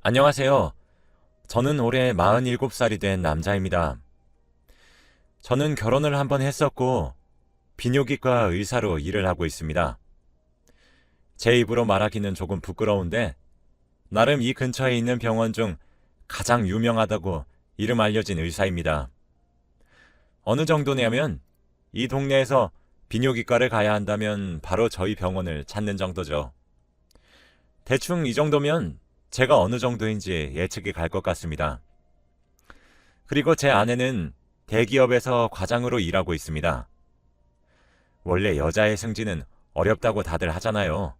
안녕하세요. 저는 올해 47살이 된 남자입니다. 저는 결혼을 한번 했었고, 비뇨기과 의사로 일을 하고 있습니다. 제 입으로 말하기는 조금 부끄러운데, 나름 이 근처에 있는 병원 중 가장 유명하다고 이름 알려진 의사입니다. 어느 정도냐면, 이 동네에서 비뇨기과를 가야 한다면 바로 저희 병원을 찾는 정도죠. 대충 이 정도면 제가 어느 정도인지 예측이 갈 것 같습니다. 그리고 제 아내는 대기업에서 과장으로 일하고 있습니다. 원래 여자의 승진은 어렵다고 다들 하잖아요.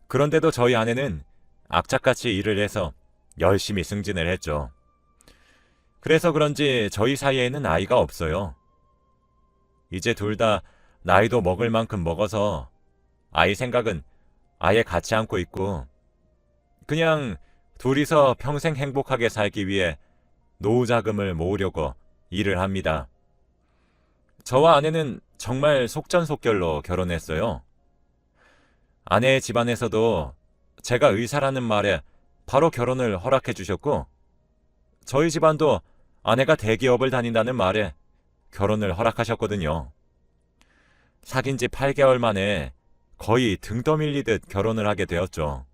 그런데도 저희 아내는 악착같이 일을 해서 열심히 승진을 했죠. 그래서 그런지 저희 사이에는 아이가 없어요. 이제 둘 다 나이도 먹을 만큼 먹어서 아이 생각은 아예 같이 않고 있고, 그냥 둘이서 평생 행복하게 살기 위해 노후 자금을 모으려고 일을 합니다. 저와 아내는 정말 속전속결로 결혼했어요. 아내의 집안에서도 제가 의사라는 말에 바로 결혼을 허락해 주셨고, 저희 집안도 아내가 대기업을 다닌다는 말에 결혼을 허락하셨거든요. 사귄 지 8개월 만에 거의 등 떠밀리듯 결혼을 하게 되었죠.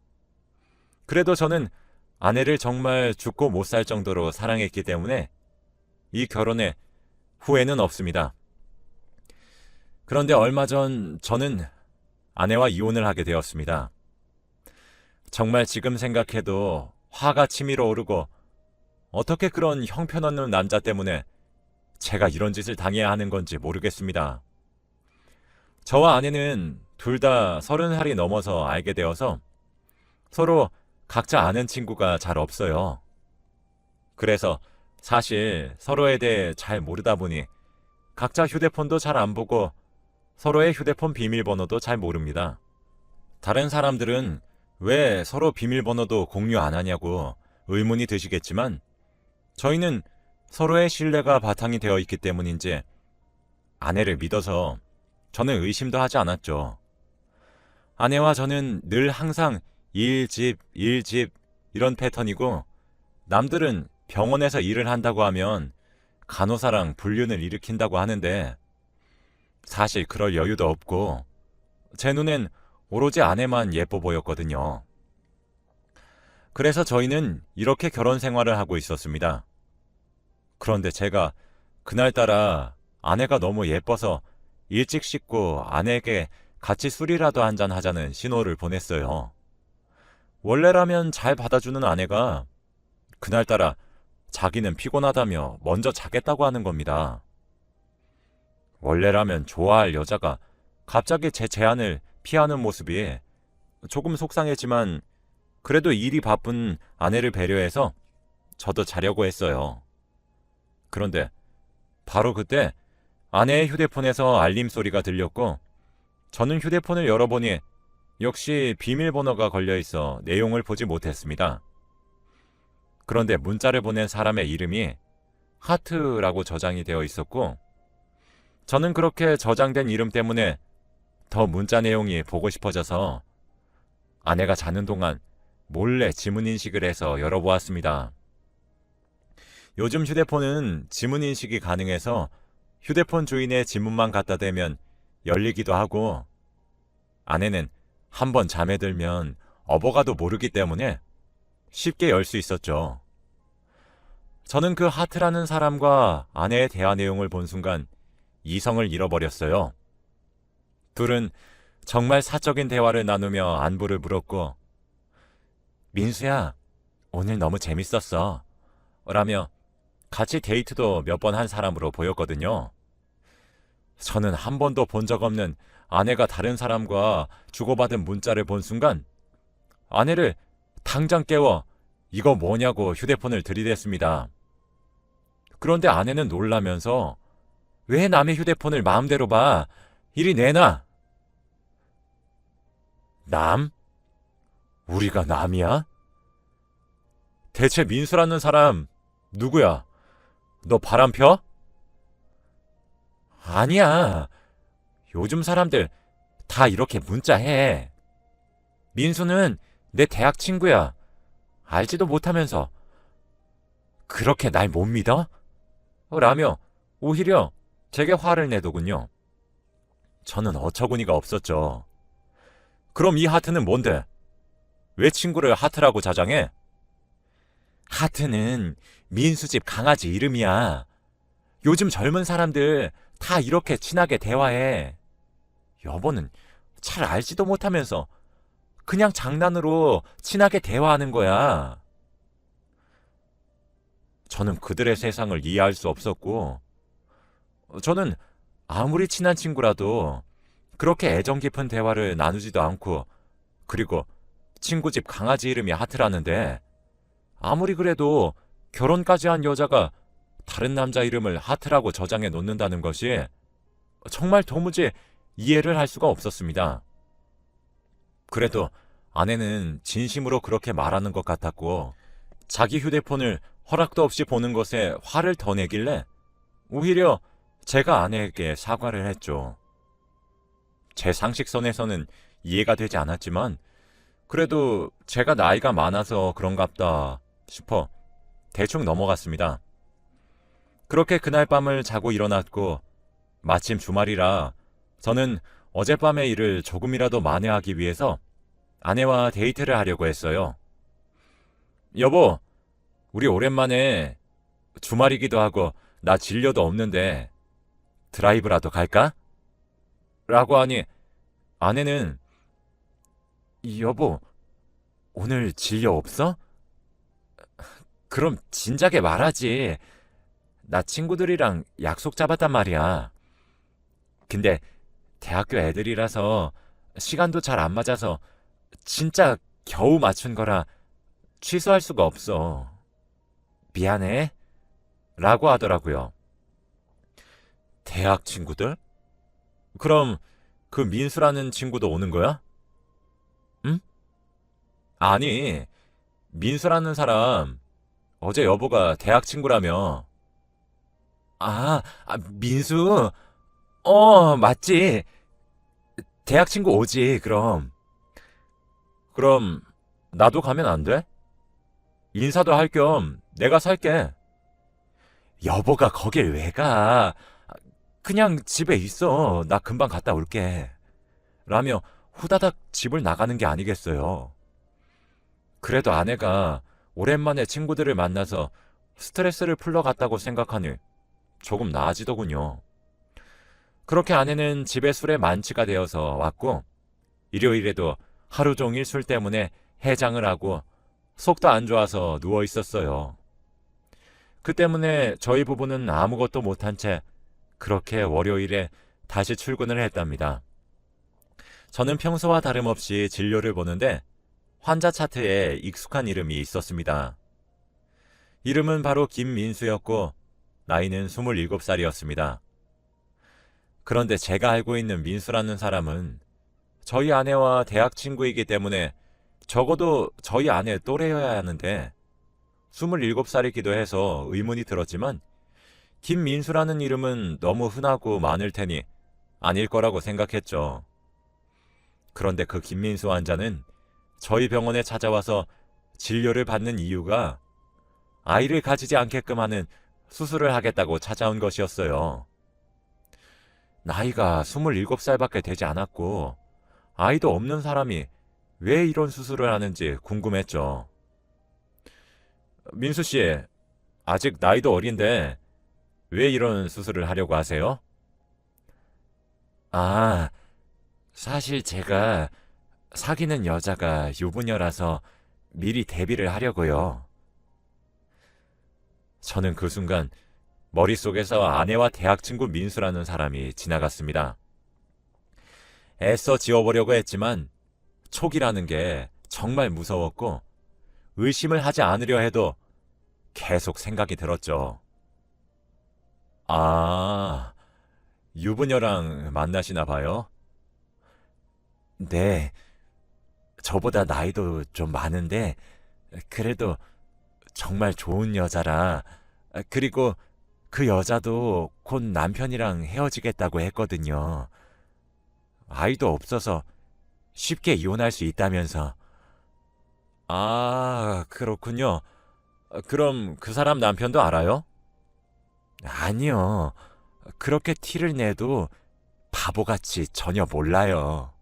그래도 저는 아내를 정말 죽고 못 살 정도로 사랑했기 때문에 이 결혼에 후회는 없습니다. 그런데 얼마 전 저는 아내와 이혼을 하게 되었습니다. 정말 지금 생각해도 화가 치밀어 오르고, 어떻게 그런 형편없는 남자 때문에 제가 이런 짓을 당해야 하는 건지 모르겠습니다. 저와 아내는 둘 다 30살이 넘어서 알게 되어서 서로 각자 아는 친구가 잘 없어요. 그래서 사실 서로에 대해 잘 모르다 보니 각자 휴대폰도 잘 안 보고 서로의 휴대폰 비밀번호도 잘 모릅니다. 다른 사람들은 왜 서로 비밀번호도 공유 안 하냐고 의문이 드시겠지만, 저희는 서로의 신뢰가 바탕이 되어 있기 때문인지 아내를 믿어서 저는 의심도 하지 않았죠. 아내와 저는 늘 항상 일, 집, 일, 집 이런 패턴이고, 남들은 병원에서 일을 한다고 하면 간호사랑 불륜을 일으킨다고 하는데, 사실 그럴 여유도 없고 제 눈엔 오로지 아내만 예뻐 보였거든요. 그래서 저희는 이렇게 결혼 생활을 하고 있었습니다. 그런데 제가 그날따라 아내가 너무 예뻐서 일찍 씻고 아내에게 같이 술이라도 한잔 하자는 신호를 보냈어요. 원래라면 잘 받아주는 아내가 그날따라 자기는 피곤하다며 먼저 자겠다고 하는 겁니다. 원래라면 좋아할 여자가 갑자기 제 제안을 피하는 모습이 조금 속상했지만, 그래도 일이 바쁜 아내를 배려해서 저도 자려고 했어요. 그런데 바로 그때 아내의 휴대폰에서 알림 소리가 들렸고, 저는 휴대폰을 열어보니 역시 비밀번호가 걸려있어 내용을 보지 못했습니다. 그런데 문자를 보낸 사람의 이름이 하트라고 저장이 되어 있었고, 저는 그렇게 저장된 이름 때문에 더 문자 내용이 보고 싶어져서 아내가 자는 동안 몰래 지문인식을 해서 열어보았습니다. 요즘 휴대폰은 지문인식이 가능해서 휴대폰 주인의 지문만 갖다 대면 열리기도 하고, 아내는 한번 잠에 들면 업어가도 모르기 때문에 쉽게 열 수 있었죠. 저는 그 하트라는 사람과 아내의 대화 내용을 본 순간 이성을 잃어버렸어요. 둘은 정말 사적인 대화를 나누며 안부를 물었고, 민수야, 오늘 너무 재밌었어 라며 같이 데이트도 몇 번 한 사람으로 보였거든요. 저는 한 번도 본 적 없는 아내가 다른 사람과 주고받은 문자를 본 순간 아내를 당장 깨워 이거 뭐냐고 휴대폰을 들이댔습니다. 그런데 아내는 놀라면서 왜 남의 휴대폰을 마음대로 봐? 이리 내놔. 남? 우리가 남이야? 대체 민수라는 사람 누구야? 너 바람 펴? 아니야. 요즘 사람들 다 이렇게 문자해. 민수는 내 대학 친구야. 알지도 못하면서 그렇게 날 못 믿어? 라며 오히려 제게 화를 내더군요. 저는 어처구니가 없었죠. 그럼 이 하트는 뭔데? 왜 친구를 하트라고 자장해? 하트는 민수집 강아지 이름이야. 요즘 젊은 사람들 다 이렇게 친하게 대화해. 여보는 잘 알지도 못하면서 그냥 장난으로 친하게 대화하는 거야. 저는 그들의 세상을 이해할 수 없었고, 저는 아무리 친한 친구라도 그렇게 애정 깊은 대화를 나누지도 않고, 그리고 친구 집 강아지 이름이 하트라는데, 아무리 그래도 결혼까지 한 여자가 다른 남자 이름을 하트라고 저장해 놓는다는 것이 정말 도무지 이해를 할 수가 없었습니다. 그래도 아내는 진심으로 그렇게 말하는 것 같았고, 자기 휴대폰을 허락도 없이 보는 것에 화를 더 내길래 오히려 제가 아내에게 사과를 했죠. 제 상식선에서는 이해가 되지 않았지만 그래도 제가 나이가 많아서 그런갑다 싶어 대충 넘어갔습니다. 그렇게 그날 밤을 자고 일어났고 마침 주말이라 저는 어젯밤의 일을 조금이라도 만회하기 위해서 아내와 데이트를 하려고 했어요. 여보, 우리 오랜만에 주말이기도 하고 나 진료도 없는데 드라이브라도 갈까? 라고 하니 아내는 여보, 오늘 진료 없어? 그럼 진작에 말하지. 나 친구들이랑 약속 잡았단 말이야. 근데 대학교 애들이라서 시간도 잘 안 맞아서 진짜 겨우 맞춘 거라 취소할 수가 없어. 미안해. 라고 하더라고요. 대학 친구들? 그럼 그 민수라는 친구도 오는 거야? 응? 아니, 민수라는 사람 어제 여보가 대학 친구라며. 민수? 맞지. 대학 친구 오지, 그럼. 그럼 나도 가면 안 돼? 인사도 할 겸 내가 살게. 여보가 거길 왜 가? 그냥 집에 있어. 나 금방 갔다 올게. 라며 후다닥 집을 나가는 게 아니겠어요. 그래도 아내가 오랜만에 친구들을 만나서 스트레스를 풀러 갔다고 생각하니 조금 나아지더군요. 그렇게 아내는 집에 술에 만취가 되어서 왔고 일요일에도 하루 종일 술 때문에 해장을 하고 속도 안 좋아서 누워 있었어요. 그 때문에 저희 부부는 아무것도 못한 채 그렇게 월요일에 다시 출근을 했답니다. 저는 평소와 다름없이 진료를 보는데 환자 차트에 익숙한 이름이 있었습니다. 이름은 바로 김민수였고 나이는 27살이었습니다. 그런데 제가 알고 있는 민수라는 사람은 저희 아내와 대학 친구이기 때문에 적어도 저희 아내 또래여야 하는데 27살이기도 해서 의문이 들었지만 김민수라는 이름은 너무 흔하고 많을 테니 아닐 거라고 생각했죠. 그런데 그 김민수 환자는 저희 병원에 찾아와서 진료를 받는 이유가 아이를 가지지 않게끔 하는 수술을 하겠다고 찾아온 것이었어요. 나이가 27살밖에 되지 않았고 아이도 없는 사람이 왜 이런 수술을 하는지 궁금했죠. 민수 씨, 아직 나이도 어린데 왜 이런 수술을 하려고 하세요? 사실 제가 사귀는 여자가 유부녀라서 미리 대비를 하려고요. 저는 그 순간 머릿속에서 아내와 대학 친구 민수라는 사람이 지나갔습니다. 애써 지워보려고 했지만 촉이라는 게 정말 무서웠고 의심을 하지 않으려 해도 계속 생각이 들었죠. 유부녀랑 만나시나 봐요? 네, 저보다 나이도 좀 많은데 그래도 정말 좋은 여자라. 그리고 그 여자도 곧 남편이랑 헤어지겠다고 했거든요. 아이도 없어서 쉽게 이혼할 수 있다면서. 아, 그렇군요. 그럼 그 사람 남편도 알아요? 아니요. 그렇게 티를 내도 바보같이 전혀 몰라요.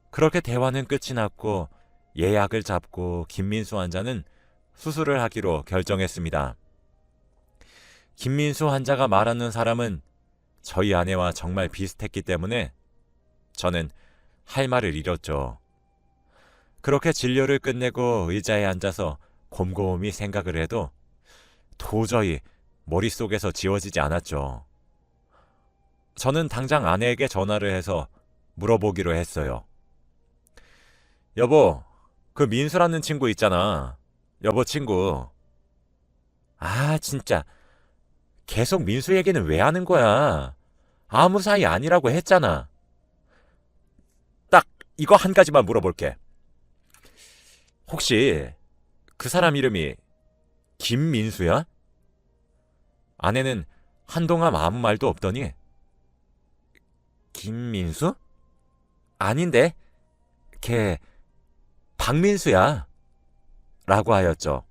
그렇게 대화는 끝이 났고 예약을 잡고 김민수 환자는 수술을 하기로 결정했습니다. 김민수 환자가 말하는 사람은 저희 아내와 정말 비슷했기 때문에 저는 할 말을 잃었죠. 그렇게 진료를 끝내고 의자에 앉아서 곰곰이 생각을 해도 도저히 머릿속에서 지워지지 않았죠. 저는 당장 아내에게 전화를 해서 물어보기로 했어요. 여보, 그 민수라는 친구 있잖아. 여보 친구. 아, 진짜. 계속 민수 얘기는 왜 하는 거야? 아무 사이 아니라고 했잖아. 딱 이거 한 가지만 물어볼게. 혹시 그 사람 이름이 김민수야? 아내는 한동안 아무 말도 없더니 김민수? 아닌데, 걔 박민수야. 라고 하였죠.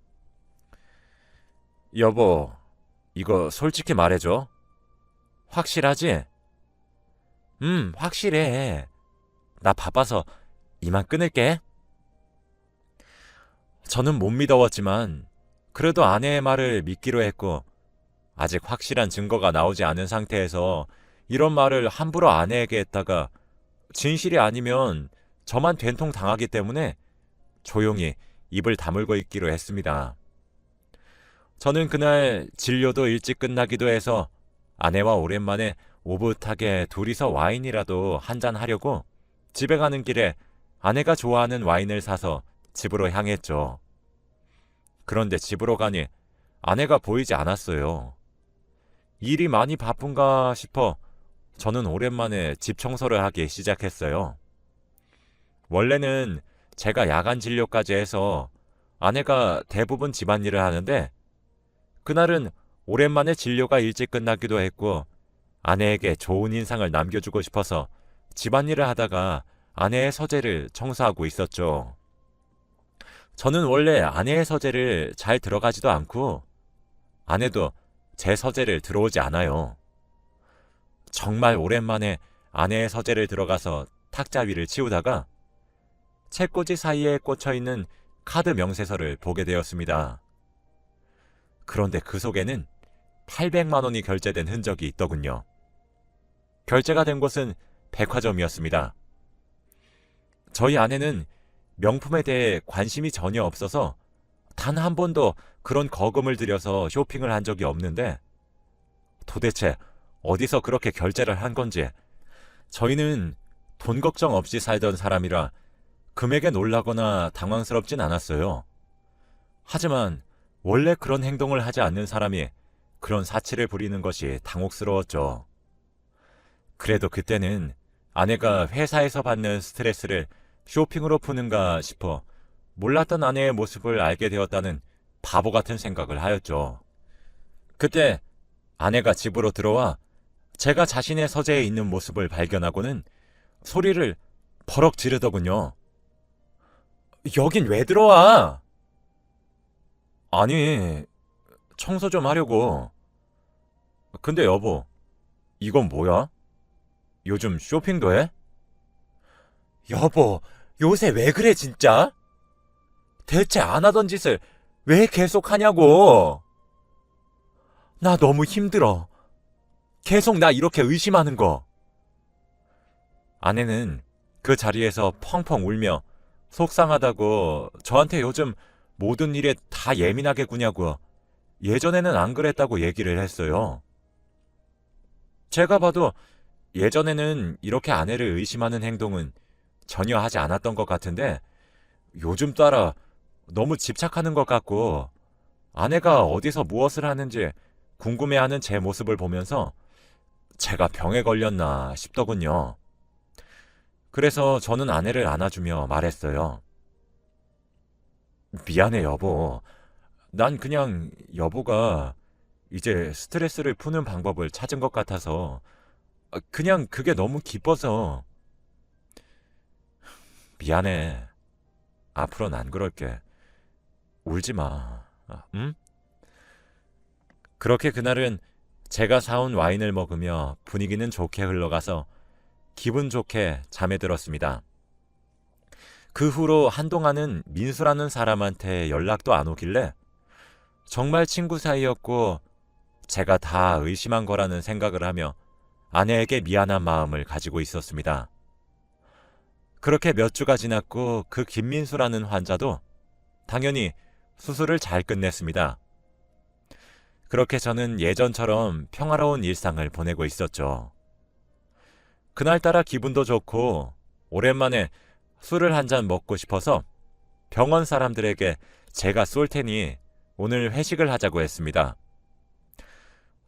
여보, 이거 솔직히 말해줘. 확실하지? 확실해. 나 바빠서 이만 끊을게. 저는 못 믿어왔지만 그래도 아내의 말을 믿기로 했고 아직 확실한 증거가 나오지 않은 상태에서 이런 말을 함부로 아내에게 했다가 진실이 아니면 저만 된통 당하기 때문에 조용히 입을 다물고 있기로 했습니다. 저는 그날 진료도 일찍 끝나기도 해서 아내와 오랜만에 오붓하게 둘이서 와인이라도 한잔 하려고 집에 가는 길에 아내가 좋아하는 와인을 사서 집으로 향했죠. 그런데 집으로 가니 아내가 보이지 않았어요. 일이 많이 바쁜가 싶어 저는 오랜만에 집 청소를 하기 시작했어요. 원래는 제가 야간 진료까지 해서 아내가 대부분 집안일을 하는데 그날은 오랜만에 진료가 일찍 끝나기도 했고 아내에게 좋은 인상을 남겨주고 싶어서 집안일을 하다가 아내의 서재를 청소하고 있었죠. 저는 원래 아내의 서재를 잘 들어가지도 않고 아내도 제 서재를 들어오지 않아요. 정말 오랜만에 아내의 서재를 들어가서 탁자 위를 치우다가 책꽂이 사이에 꽂혀있는 카드 명세서를 보게 되었습니다. 그런데 그 속에는 800만 원이 결제된 흔적이 있더군요. 결제가 된 곳은 백화점이었습니다. 저희 아내는 명품에 대해 관심이 전혀 없어서 단 한 번도 그런 거금을 들여서 쇼핑을 한 적이 없는데 도대체 어디서 그렇게 결제를 한 건지 저희는 돈 걱정 없이 살던 사람이라 금액에 놀라거나 당황스럽진 않았어요. 하지만 원래 그런 행동을 하지 않는 사람이 그런 사치를 부리는 것이 당혹스러웠죠. 그래도 그때는 아내가 회사에서 받는 스트레스를 쇼핑으로 푸는가 싶어 몰랐던 아내의 모습을 알게 되었다는 바보 같은 생각을 하였죠. 그때 아내가 집으로 들어와 제가 자신의 서재에 있는 모습을 발견하고는 소리를 버럭 지르더군요. 여긴 왜 들어와? 아니, 청소 좀 하려고. 근데 여보, 이건 뭐야? 요즘 쇼핑도 해? 여보, 요새 왜 그래 진짜? 대체 안 하던 짓을 왜 계속 하냐고. 나 너무 힘들어. 계속 나 이렇게 의심하는 거. 아내는 그 자리에서 펑펑 울며 속상하다고 저한테 요즘 모든 일에 다 예민하게 구냐고 예전에는 안 그랬다고 얘기를 했어요. 제가 봐도 예전에는 이렇게 아내를 의심하는 행동은 전혀 하지 않았던 것 같은데 요즘 따라 너무 집착하는 것 같고 아내가 어디서 무엇을 하는지 궁금해하는 제 모습을 보면서 제가 병에 걸렸나 싶더군요. 그래서 저는 아내를 안아주며 말했어요. 미안해 여보. 난 그냥 여보가 이제 스트레스를 푸는 방법을 찾은 것 같아서 그냥 그게 너무 기뻐서 미안해. 앞으로는 안 그럴게. 울지 마. 응? 그렇게 그날은 제가 사온 와인을 먹으며 분위기는 좋게 흘러가서 기분 좋게 잠에 들었습니다. 그 후로 한동안은 민수라는 사람한테 연락도 안 오길래 정말 친구 사이였고 제가 다 의심한 거라는 생각을 하며 아내에게 미안한 마음을 가지고 있었습니다. 그렇게 몇 주가 지났고 그 김민수라는 환자도 당연히 수술을 잘 끝냈습니다. 그렇게 저는 예전처럼 평화로운 일상을 보내고 있었죠. 그날따라 기분도 좋고 오랜만에 술을 한 잔 먹고 싶어서 병원 사람들에게 제가 쏠 테니 오늘 회식을 하자고 했습니다.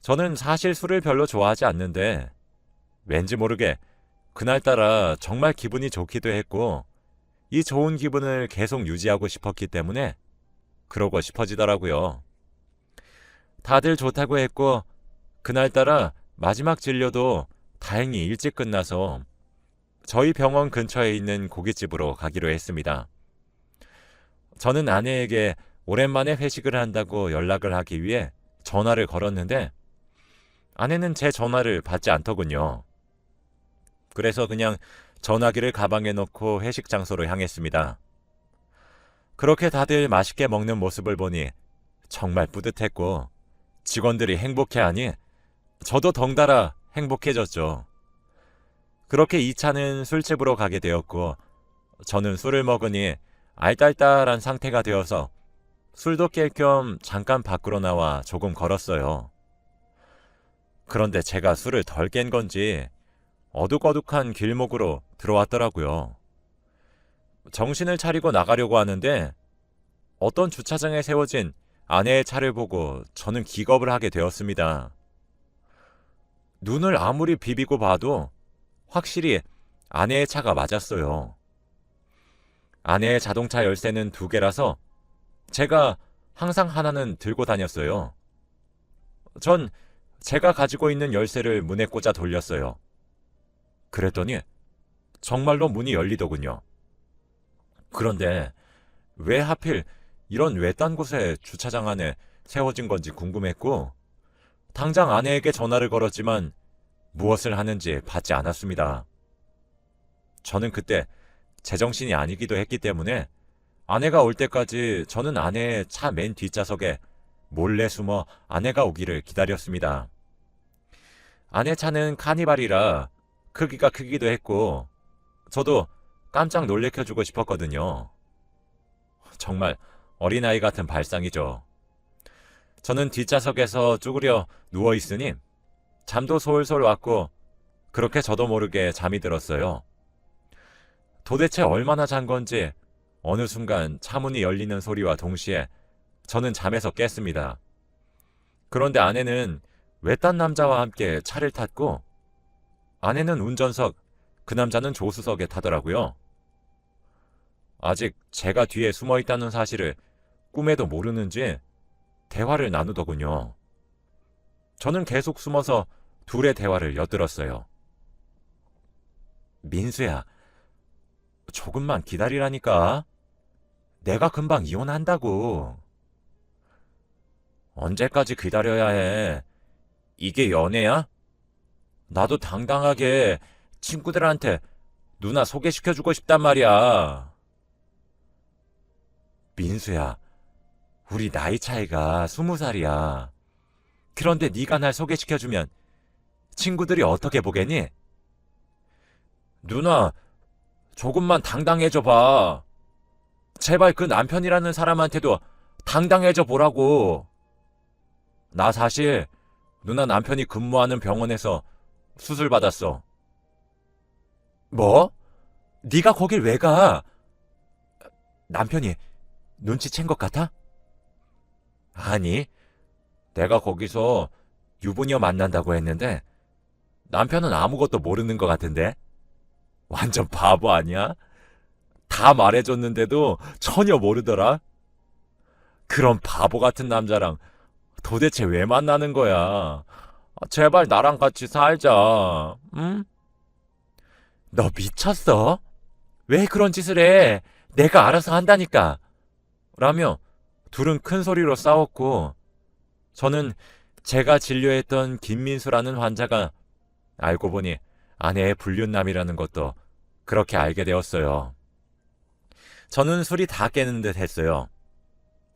저는 사실 술을 별로 좋아하지 않는데 왠지 모르게 그날따라 정말 기분이 좋기도 했고 이 좋은 기분을 계속 유지하고 싶었기 때문에 그러고 싶어지더라고요. 다들 좋다고 했고 그날따라 마지막 진료도 다행히 일찍 끝나서 저희 병원 근처에 있는 고깃집으로 가기로 했습니다. 저는 아내에게 오랜만에 회식을 한다고 연락을 하기 위해 전화를 걸었는데 아내는 제 전화를 받지 않더군요. 그래서 그냥 전화기를 가방에 넣고 회식 장소로 향했습니다. 그렇게 다들 맛있게 먹는 모습을 보니 정말 뿌듯했고 직원들이 행복해하니 저도 덩달아 행복해졌죠. 그렇게 2차는 술집으로 가게 되었고 저는 술을 먹으니 알딸딸한 상태가 되어서 술도 깰 겸 잠깐 밖으로 나와 조금 걸었어요. 그런데 제가 술을 덜 깬 건지 어둑어둑한 길목으로 들어왔더라고요. 정신을 차리고 나가려고 하는데 어떤 주차장에 세워진 아내의 차를 보고 저는 기겁을 하게 되었습니다. 눈을 아무리 비비고 봐도 확실히 아내의 차가 맞았어요. 아내의 자동차 열쇠는 2개라서 제가 항상 하나는 들고 다녔어요. 전 제가 가지고 있는 열쇠를 문에 꽂아 돌렸어요. 그랬더니 정말로 문이 열리더군요. 그런데 왜 하필 이런 외딴 곳에 주차장 안에 세워진 건지 궁금했고 당장 아내에게 전화를 걸었지만 무엇을 하는지 받지 않았습니다. 저는 그때 제정신이 아니기도 했기 때문에 아내가 올 때까지 저는 아내의 차 맨 뒷좌석에 몰래 숨어 아내가 오기를 기다렸습니다. 아내 차는 카니발이라 크기가 크기도 했고 저도 깜짝 놀래켜주고 싶었거든요. 정말 어린아이 같은 발상이죠. 저는 뒷좌석에서 쭈그려 누워있으니 잠도 솔솔 왔고 그렇게 저도 모르게 잠이 들었어요. 도대체 얼마나 잔 건지 어느 순간 차문이 열리는 소리와 동시에 저는 잠에서 깼습니다. 그런데 아내는 외딴 남자와 함께 차를 탔고 아내는 운전석, 그 남자는 조수석에 타더라고요. 아직 제가 뒤에 숨어 있다는 사실을 꿈에도 모르는지 대화를 나누더군요. 저는 계속 숨어서 둘의 대화를 엿들었어요. 민수야, 조금만 기다리라니까. 내가 금방 이혼한다고. 언제까지 기다려야 해? 이게 연애야? 나도 당당하게 친구들한테 누나 소개시켜주고 싶단 말이야. 민수야, 우리 나이 차이가 20살이야. 그런데 네가 날 소개시켜주면 친구들이 어떻게 보겠니? 누나, 조금만 당당해져 봐. 제발 그 남편이라는 사람한테도 당당해져 보라고. 나 사실 누나 남편이 근무하는 병원에서 수술 받았어. 뭐? 네가 거길 왜 가? 남편이 눈치챈 것 같아? 아니, 내가 거기서 유부녀 만난다고 했는데 남편은 아무것도 모르는 것 같은데? 완전 바보 아니야? 다 말해줬는데도 전혀 모르더라? 그런 바보 같은 남자랑 도대체 왜 만나는 거야? 제발 나랑 같이 살자, 응? 너 미쳤어? 왜 그런 짓을 해? 내가 알아서 한다니까. 라며 둘은 큰 소리로 싸웠고, 저는 제가 진료했던 김민수라는 환자가 알고 보니 아내의 불륜남이라는 것도 그렇게 알게 되었어요. 저는 술이 다 깨는 듯 했어요.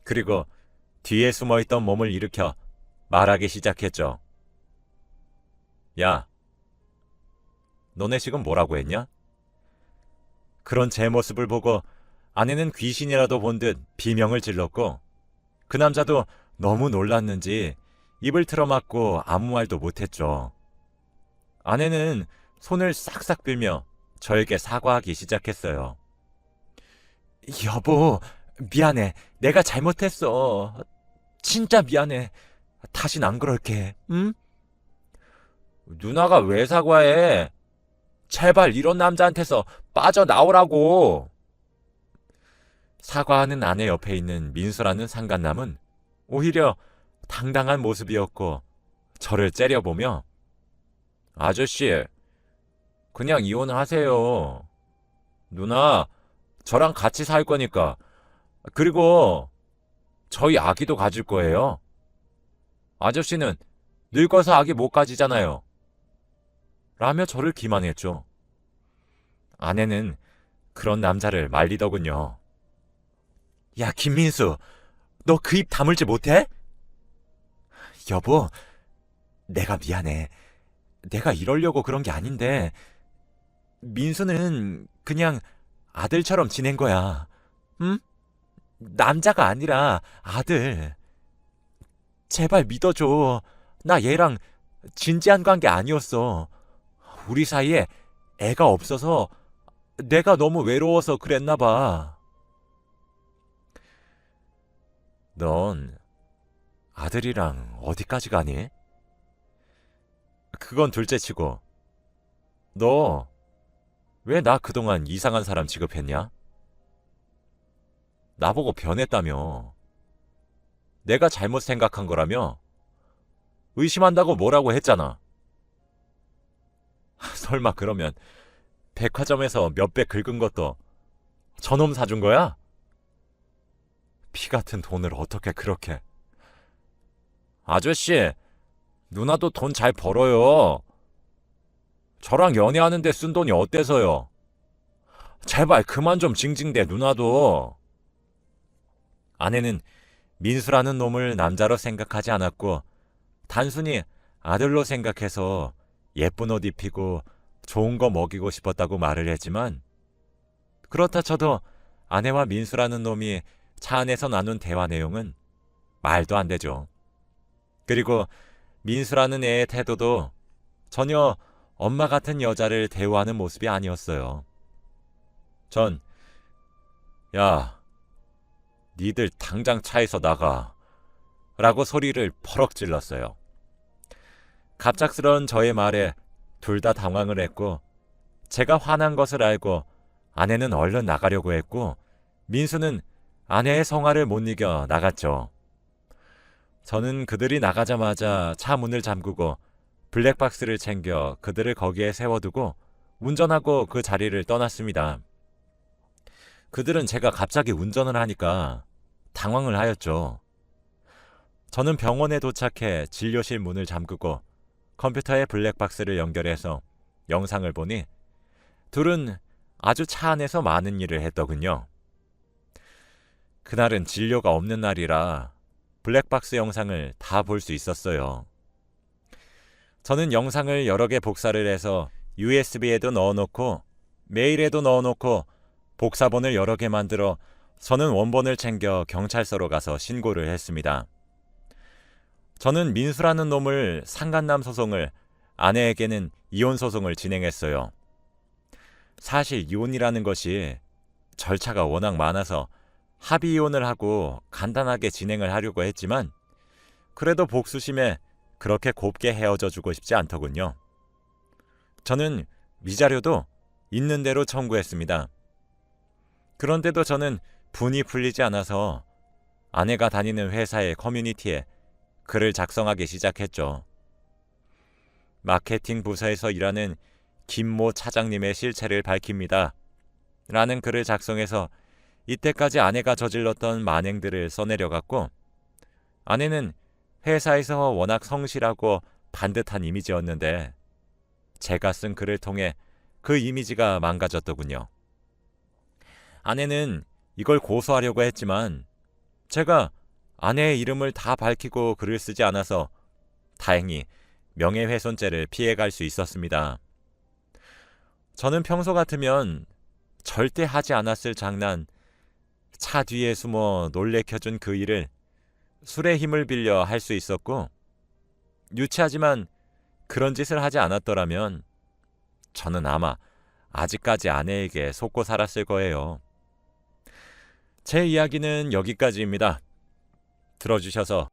그리고 뒤에 숨어있던 몸을 일으켜 말하기 시작했죠. 야, 너네 지금 뭐라고 했냐? 그런 제 모습을 보고 아내는 귀신이라도 본 듯 비명을 질렀고, 그 남자도 너무 놀랐는지 입을 틀어막고 아무 말도 못했죠. 아내는 손을 싹싹 빌며 저에게 사과하기 시작했어요. 여보, 미안해. 내가 잘못했어. 진짜 미안해. 다신 안 그럴게. 응? 누나가 왜 사과해? 제발 이런 남자한테서 빠져나오라고. 사과하는 아내 옆에 있는 민수라는 상간남은 오히려 당당한 모습이었고 저를 째려보며 아저씨, 그냥 이혼하세요. 누나, 저랑 같이 살 거니까. 그리고 저희 아기도 가질 거예요. 아저씨는 늙어서 아기 못 가지잖아요. 라며 저를 기만했죠. 아내는 그런 남자를 말리더군요. 야, 김민수, 너 그 입 다물지 못해? 여보, 내가 미안해. 내가 이러려고 그런 게 아닌데, 민수는 그냥 아들처럼 지낸 거야. 응? 남자가 아니라 아들. 제발 믿어줘. 나 얘랑 진지한 관계 아니었어. 우리 사이에 애가 없어서 내가 너무 외로워서 그랬나 봐. 넌 아들이랑 어디까지 가니? 그건 둘째치고 너 왜 나 그동안 이상한 사람 취급했냐? 나보고 변했다며. 내가 잘못 생각한 거라며? 의심한다고 뭐라고 했잖아. 설마 그러면 백화점에서 몇 배 긁은 것도 저놈 사준 거야? 피 같은 돈을 어떻게 그렇게. 아저씨, 누나도 돈 잘 벌어요. 저랑 연애하는데 쓴 돈이 어때서요? 제발 그만 좀 징징대, 누나도. 아내는 민수라는 놈을 남자로 생각하지 않았고 단순히 아들로 생각해서 예쁜 옷 입히고 좋은 거 먹이고 싶었다고 말을 했지만, 그렇다 쳐도 아내와 민수라는 놈이 차 안에서 나눈 대화 내용은 말도 안 되죠. 그리고 민수라는 애의 태도도 전혀 엄마 같은 여자를 대우하는 모습이 아니었어요. 전, 야, 니들 당장 차에서 나가. 라고 소리를 퍼럭 질렀어요. 갑작스러운 저의 말에 둘 다 당황을 했고, 제가 화난 것을 알고 아내는 얼른 나가려고 했고, 민수는 아내의 성화를 못 이겨 나갔죠. 저는 그들이 나가자마자 차 문을 잠그고 블랙박스를 챙겨 그들을 거기에 세워두고 운전하고 그 자리를 떠났습니다. 그들은 제가 갑자기 운전을 하니까 당황을 하였죠. 저는 병원에 도착해 진료실 문을 잠그고 컴퓨터에 블랙박스를 연결해서 영상을 보니 둘은 아주 차 안에서 많은 일을 했더군요. 그날은 진료가 없는 날이라 블랙박스 영상을 다 볼 수 있었어요. 저는 영상을 여러 개 복사를 해서 USB에도 넣어놓고 메일에도 넣어놓고 복사본을 여러 개 만들어 저는 원본을 챙겨 경찰서로 가서 신고를 했습니다. 저는 민수라는 놈을 상간남 소송을, 아내에게는 이혼 소송을 진행했어요. 사실 이혼이라는 것이 절차가 워낙 많아서 합의 이혼을 하고 간단하게 진행을 하려고 했지만, 그래도 복수심에 그렇게 곱게 헤어져 주고 싶지 않더군요. 저는 위자료도 있는 대로 청구했습니다. 그런데도 저는 분이 풀리지 않아서 아내가 다니는 회사의 커뮤니티에 글을 작성하기 시작했죠. 마케팅 부서에서 일하는 김모 차장님의 실체를 밝힙니다. 라는 글을 작성해서 이때까지 아내가 저질렀던 만행들을 써내려갔고, 아내는 회사에서 워낙 성실하고 반듯한 이미지였는데 제가 쓴 글을 통해 그 이미지가 망가졌더군요. 아내는 이걸 고소하려고 했지만 제가 아내의 이름을 다 밝히고 글을 쓰지 않아서 다행히 명예훼손죄를 피해갈 수 있었습니다. 저는 평소 같으면 절대 하지 않았을 장난, 차 뒤에 숨어 놀래켜준 그 일을 술의 힘을 빌려 할 수 있었고, 유치하지만 그런 짓을 하지 않았더라면 저는 아마 아직까지 아내에게 속고 살았을 거예요. 제 이야기는 여기까지입니다. 들어주셔서